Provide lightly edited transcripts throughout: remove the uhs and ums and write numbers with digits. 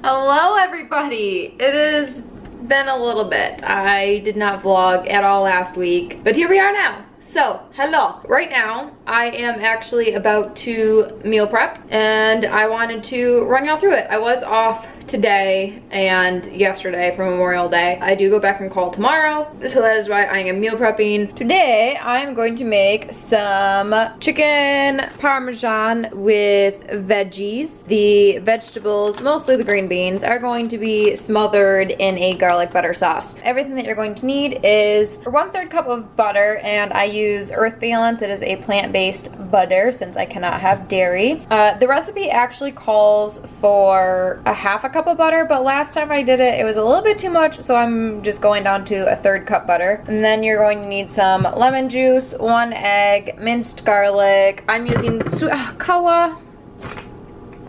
Hello everybody! It has been a little bit. I did not vlog at all last week, but here we are now. So, hello. Right now, I am actually about to meal prep and I wanted to run y'all through it. I was off today and yesterday for Memorial Day. I do go back and call tomorrow, so that is why I am meal prepping. Today, I'm going to make some chicken parmesan with veggies. The vegetables, mostly the green beans, are going to be smothered in a garlic butter sauce. Everything that you're going to need is 1/3 cup of butter, and I use Earth Balance. It is a plant-based butter since I cannot have dairy. The recipe actually calls for a 1/2 cup of butter, but last time I did it, it was a little bit too much, so I'm just going down to 1/3 cup butter. And then you're going to need some lemon juice, 1 egg, minced garlic. I'm using Kawa.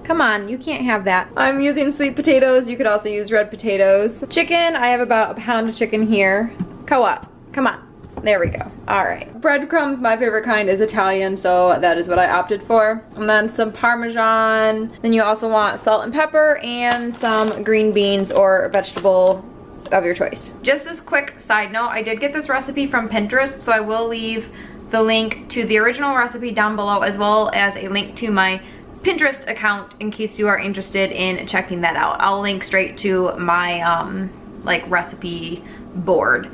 Come on, you can't have that. I'm using sweet potatoes. You could also use red potatoes. Chicken, I have about a pound of chicken here. Kawa, come on. There we go. All right. Breadcrumbs, my favorite kind, is Italian, so that is what I opted for. And then some Parmesan. Then you also want salt and pepper and some green beans or vegetable of your choice. Just as quick side note, I did get this recipe from Pinterest, so I will leave the link to the original recipe down below, as well as a link to my Pinterest account in case you are interested in checking that out. I'll link straight to my like recipe board.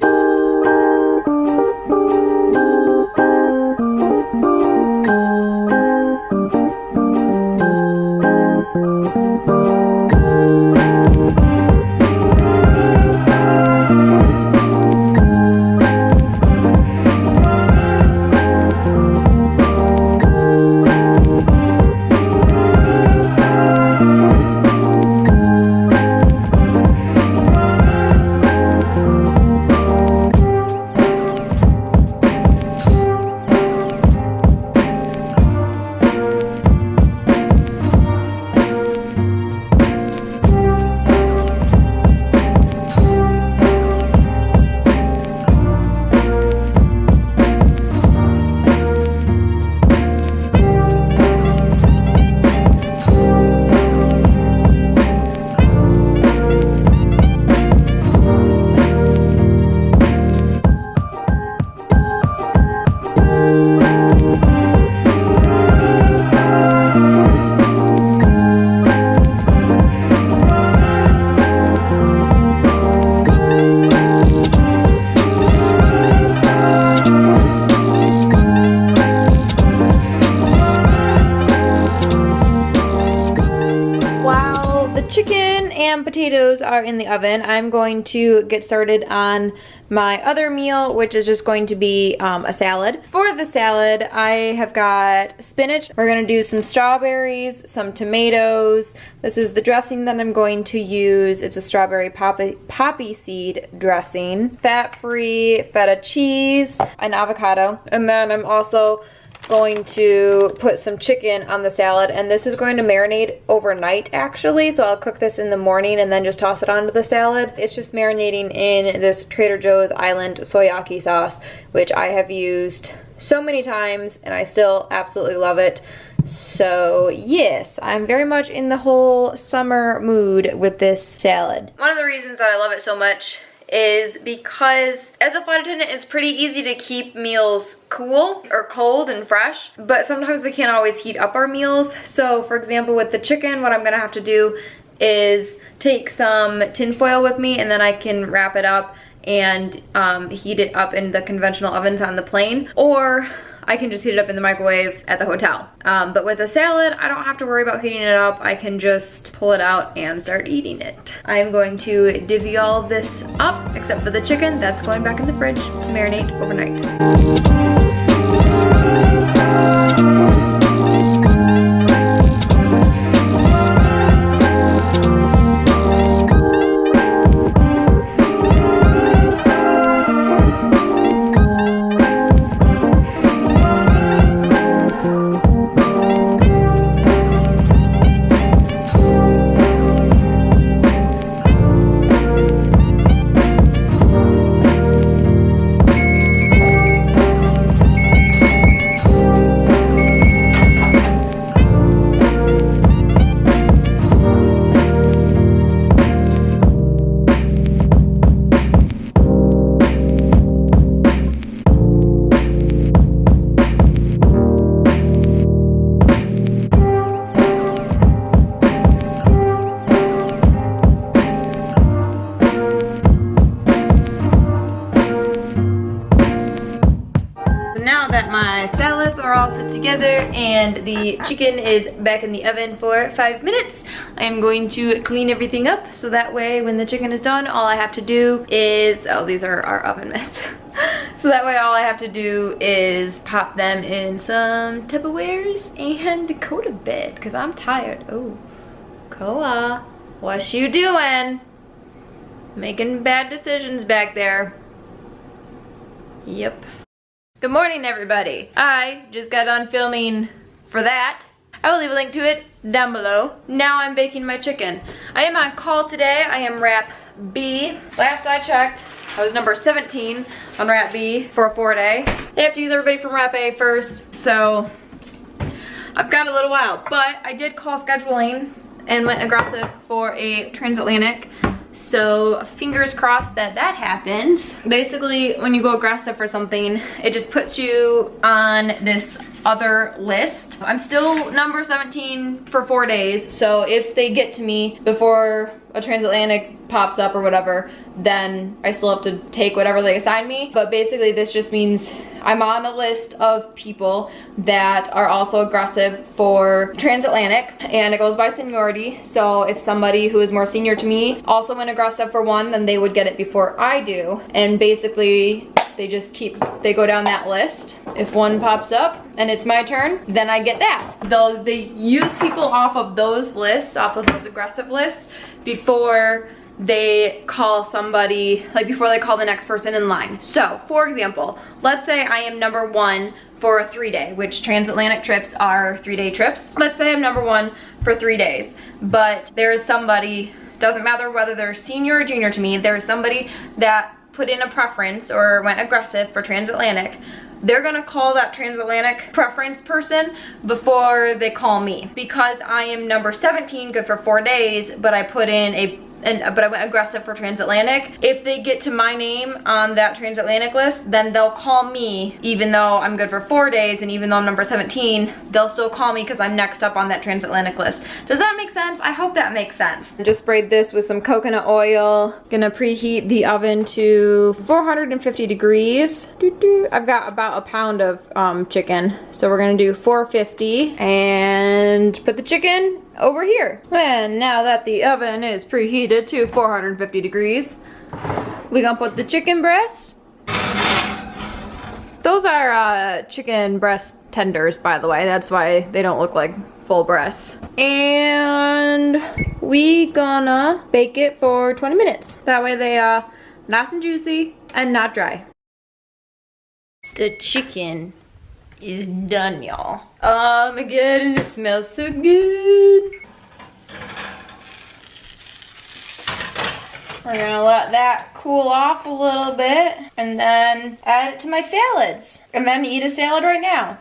Chicken and potatoes are in the oven. I'm going to get started on my other meal, which is just going to be a salad. For the salad, I have got spinach. We're gonna do some strawberries, some tomatoes. This is the dressing that I'm going to use. It's a strawberry poppy seed dressing, fat-free feta cheese, an avocado, and then I'm also going to put some chicken on the salad, and this is going to marinate overnight actually, so I'll cook this in the morning and then just toss it onto the salad. It's just marinating in this Trader Joe's Island soyaki sauce, which I have used so many times and I still absolutely love it. So yes, I'm very much in the whole summer mood with this salad. One of the reasons that I love it so much is because as a flight attendant, it's pretty easy to keep meals cool or cold and fresh, but sometimes we can't always heat up our meals. So for example, with the chicken, what I'm gonna have to do is take some tin foil with me, and then I can wrap it up and heat it up in the conventional ovens on the plane, or I can just heat it up in the microwave at the hotel. But with a salad, I don't have to worry about heating it up. I can just pull it out and start eating it. I'm going to divvy all of this up, except for the chicken. That's going back in the fridge to marinate overnight. all put together and the chicken is back in the oven for 5 minutes. I am going to clean everything up so that way when the chicken is done, all I have to do is, oh, these are our oven mitts. So that way all I have to do is pop them in some Tupperwares and go to bed because I'm tired. Oh, Koa, what you doing? Making bad decisions back there. Yep. Good morning, everybody. I just got done filming for that. I will leave a link to it down below. Now I'm baking my chicken. I am on call today. I am wrap B. Last I checked, I was number 17 on wrap B for a 4-day. They have to use everybody from wrap A first, so I've got a little while. But I did call scheduling and went aggressive for a transatlantic. So fingers crossed that that happens. Basically, when you go aggressive for something, it just puts you on this other list. I'm still number 17 for 4 days, so if they get to me before a transatlantic pops up or whatever, then I still have to take whatever they assign me. But basically this just means I'm on a list of people that are also aggressive for transatlantic, and it goes by seniority. So if somebody who is more senior to me also went aggressive for one, then they would get it before I do. And basically they go down that list. If one pops up and it's my turn, then I get that. They use people off of those lists, off of those aggressive lists, before they call somebody, like before they call the next person in line. So for example, let's say I am number 1 for a 3-day, which transatlantic trips are 3-day trips. Let's say I'm number 1 for 3 days, but there is somebody, doesn't matter whether they're senior or junior to me, there is somebody that put in a preference or went aggressive for transatlantic. They're gonna call that transatlantic preference person before they call me. Because I am number 17, good for 4 days, but I put in but I went aggressive for transatlantic. If they get to my name on that transatlantic list, then they'll call me even though I'm good for 4 days, and even though I'm number 17, they'll still call me because I'm next up on that transatlantic list. Does that make sense? I hope that makes sense. I just sprayed this with some coconut oil. Gonna preheat the oven to 450 degrees. I've got about a pound of chicken, so we're gonna do 450 and put the chicken over here. And now that the oven is preheated to 450 degrees, we're gonna put the chicken breasts. Those are chicken breast tenders, by the way. That's why they don't look like full breasts. And we gonna bake it for 20 minutes. That way they are nice and juicy and not dry. The chicken is done, y'all. Oh my god, and it smells so good. We're gonna let that cool off a little bit and then add it to my salads and then eat a salad right now.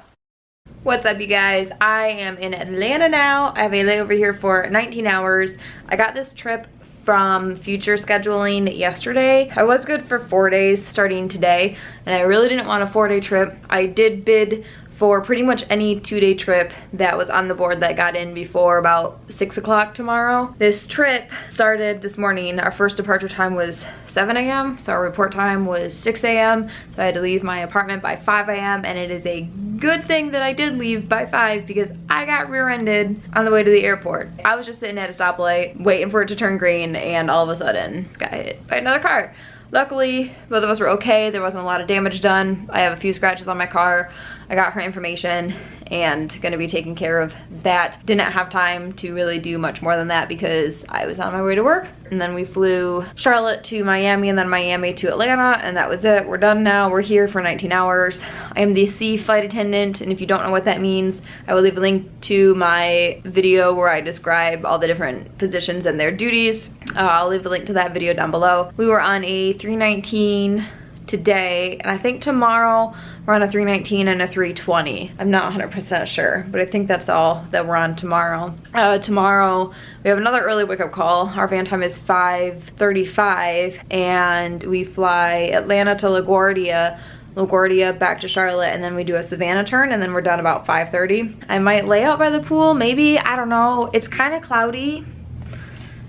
What's up, you guys? I am in Atlanta now. I have a layover here for 19 hours. I got this trip from Future Scheduling yesterday. I was good for 4 days starting today, and I really didn't want a 4-day trip. I did bid for pretty much any 2-day trip that was on the board that got in before about 6 o'clock tomorrow. This trip started this morning. Our first departure time was 7 a.m. so our report time was 6 a.m. so I had to leave my apartment by 5 a.m. and it is a good thing that I did leave by 5 because I got rear-ended on the way to the airport. I was just sitting at a stoplight waiting for it to turn green, and all of a sudden got hit by another car. Luckily, both of us were okay. There wasn't a lot of damage done. I have a few scratches on my car. I got her information and gonna be taking care of that. Didn't have time to really do much more than that because I was on my way to work. And then we flew Charlotte to Miami and then Miami to Atlanta, and that was it. We're done now. We're here for 19 hours. I am the C flight attendant, and if you don't know what that means, I will leave a link to my video where I describe all the different positions and their duties. I'll leave a link to that video down below. We were on a 319 today, and I think tomorrow we're on a 319 and a 320. I'm not 100% sure, but I think that's all that we're on tomorrow. Tomorrow we have another early wake-up call. Our van time is 5:35, and we fly Atlanta to LaGuardia back to Charlotte, and then we do a Savannah turn, and then we're done about 5:30. I might lay out by the pool, maybe, I don't know. It's kind of cloudy,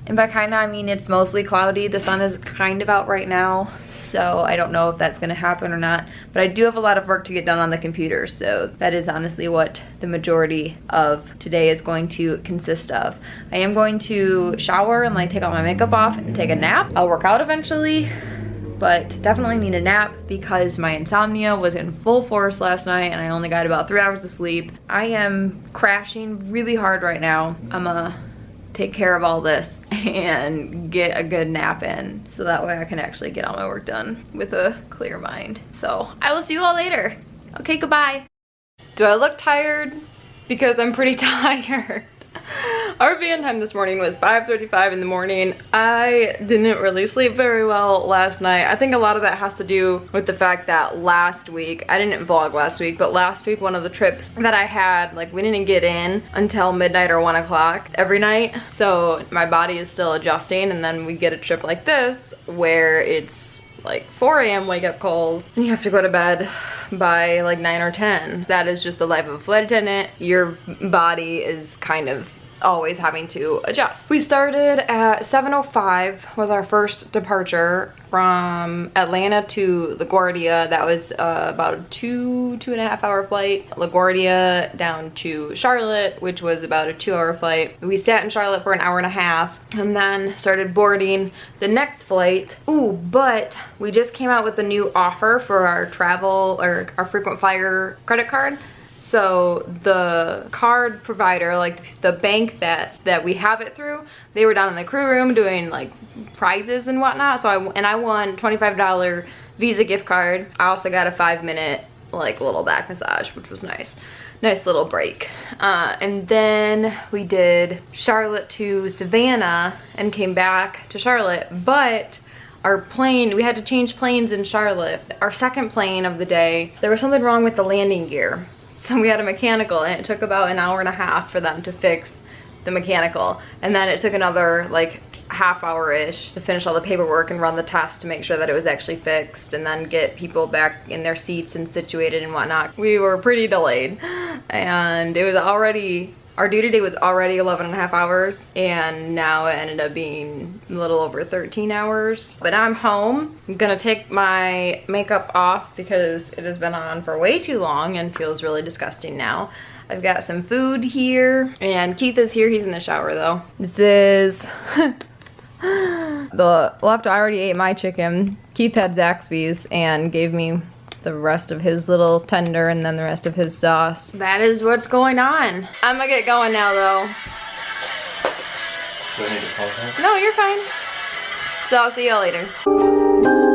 and by kind of I mean it's mostly cloudy. The sun is kind of out right now, so I don't know if that's gonna happen or not. But I do have a lot of work to get done on the computer, so that is honestly what the majority of today is going to consist of. I am going to shower and like take all my makeup off and take a nap. I'll work out eventually, but definitely need a nap because my insomnia was in full force last night and I only got about 3 hours of sleep. I am crashing really hard right now. I'm gonna take care of all this and get a good nap in so that way I can actually get all my work done with a clear mind. So I will see you all later. Okay, goodbye. Do I look tired? Because I'm pretty tired. Our van time this morning was 5:35 in the morning. I didn't really sleep very well last night. I think a lot of that has to do with the fact that last week, I didn't vlog last week, but last week one of the trips that I had, like we didn't get in until midnight or 1 o'clock every night. So my body is still adjusting, and then we get a trip like this where it's like 4 a.m. wake up calls and you have to go to bed by like 9 or 10. That is just the life of a flight attendant. Your body is kind of always having to adjust. We started at 7:05 was our first departure from Atlanta to LaGuardia. That was about a two and a half hour flight. LaGuardia down to Charlotte, which was about a 2-hour flight. We sat in Charlotte for an hour and a half and then started boarding the next flight. Ooh, but we just came out with a new offer for our travel or our frequent flyer credit card. So the card provider, like the bank that we have it through, they were down in the crew room doing like prizes and whatnot. So I won $25 Visa gift card. I also got a 5-minute like little back massage, which was nice. Nice little break. And then we did Charlotte to Savannah and came back to Charlotte, but our plane, we had to change planes in Charlotte. Our second plane of the day, there was something wrong with the landing gear. So we had a mechanical and it took about an hour and a half for them to fix the mechanical. And then it took another like half hour-ish to finish all the paperwork and run the test to make sure that it was actually fixed and then get people back in their seats and situated and whatnot. We were pretty delayed and it was already, our duty day was already 11 and a half hours and now it ended up being a little over 13 hours. But now I'm home. I'm gonna take my makeup off because it has been on for way too long and feels really disgusting now. I've got some food here and Keith is here. He's in the shower though. This is the left. I already ate my chicken. Keith had Zaxby's and gave me the rest of his little tender and then the rest of his sauce. That is what's going on. I'm gonna get going now though. Do I need to pause that? No, you're fine. So I'll see y'all later.